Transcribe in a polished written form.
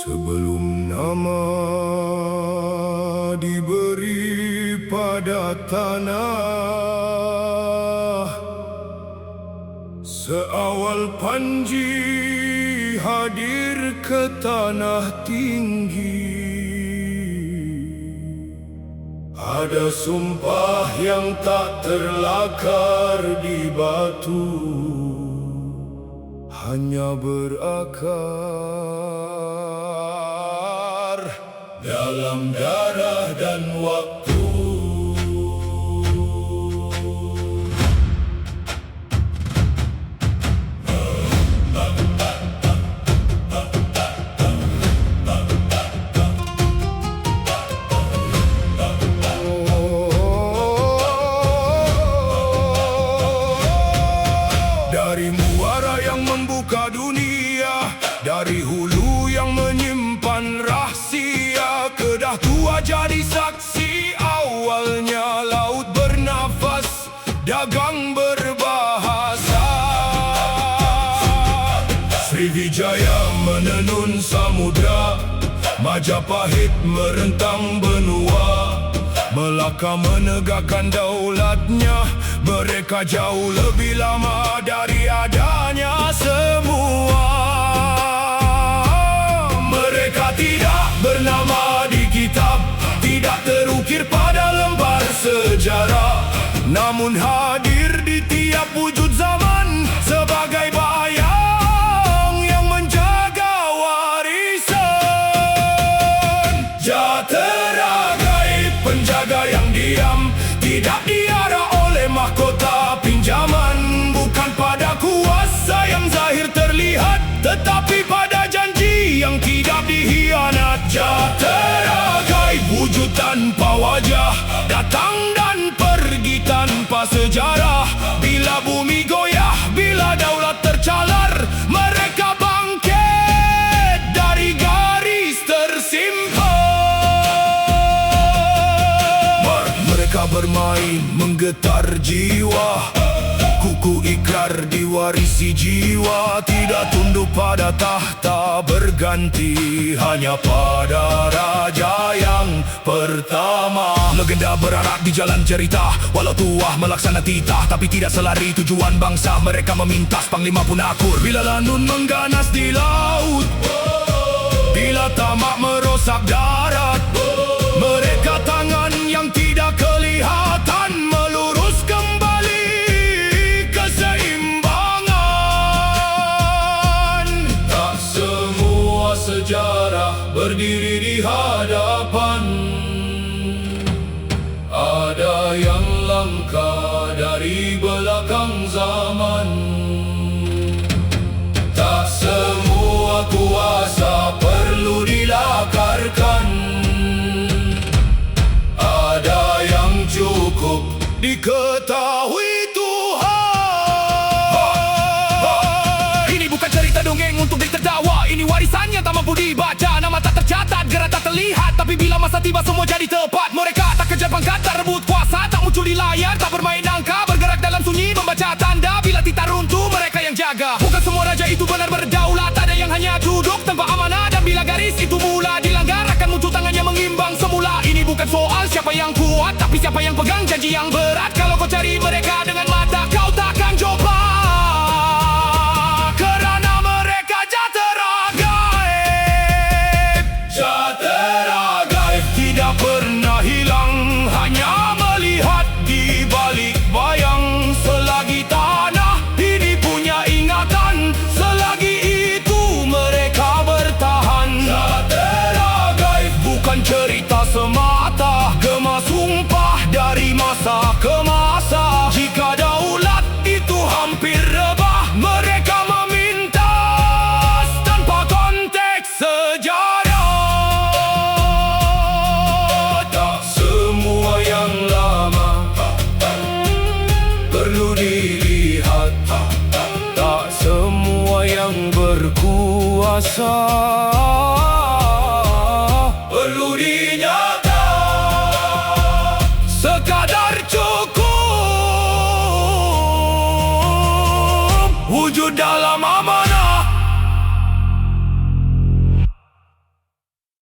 Sebelum nama diberi pada tanah, seawal Panji hadir ke tanah tinggi, ada sumpah yang tak terlakar di batu, hanya berakar dalam darah dan waktu. Dari muara yang membuka dunia, dari hulu yang menyimpan rahsia, Kedah tua jadi saksi awalnya laut bernafas, dagang berbahasa. Sriwijaya menenun samudra, Majapahit merentang benua, Melaka menegakkan daulatnya, mereka jauh lebih lama dari adanya semua. Mereka tidak bernama di kitab, tidak terukir pada lembar sejarah, namun hadir di tiap wujud zaman sebagai bayang yang menjaga warisan. Jatera gaib, penjaga yang diam, tidak diarah oleh mahkota pinjaman, bukan pada kuasa yang zahir terlihat, tetapi pada janji yang tidak dikhianat. Jatera gaib, wujud tanpa wajah, datang dan pergi tanpa sejarah. Bila bumi goyah, bila daulat tercalar, mereka bangkit dari garis tersimpan. Mereka bermain menggetar jiwa, kuku ikrar diwarisi jiwa, tidak tunduk pada tahta berganti, hanya pada raja yang pertama. Legenda berarak di jalan cerita, walau tua melaksana titah, tapi tidak selari tujuan bangsa. Mereka memintas, panglima pun akur bila lanun mengganas di laut, bila tamak merosak darat. Mereka tangan yang tidak kelihatan melurus kembali keseimbangan. Tak semua sejarah berdiri di hadapan, ada yang langkah dari belakang zaman. Tak semua kuasa perlu dilakarkan, ada yang cukup diketahui Tuhan. Ini bukan cerita dongeng untuk ditertawa, ini warisannya tak mampu dibaca, nama tak tercatat, gerak tak terlihat, tapi bila masa tiba semua jadi tepat. Mereka tak kejar pangkat, tak rebut kuasa, tak muncul di layar, tak bermain angka, bergerak dalam sunyi, membaca tanda. Bila tita runtuh, mereka yang jaga. Bukan semua raja itu benar berdaulat, ada yang hanya duduk tanpa amanah, dan bila garis itu mula dilanggar, akan muncul tangannya mengimbang semula. Ini bukan soal siapa yang kuat, tapi siapa yang pegang janji yang berat. Kalau kau cari mereka dengan mata, kau takkan jumpa, kerana mereka jatera gaib. Jatera gaib tidak pernah hilang, hanya melihat di balik bayang. Selagi tanah ini punya ingatan, selagi itu mereka bertahan. Jatera gaib bukan cerita semata, gema sumpah dari masa ke masa. Jika daulat itu hampir rebah, mereka memintas tanpa konteks sejarah. Tak semua yang lama perlu dilihat, tak semua yang berkuasa perlu dilihat.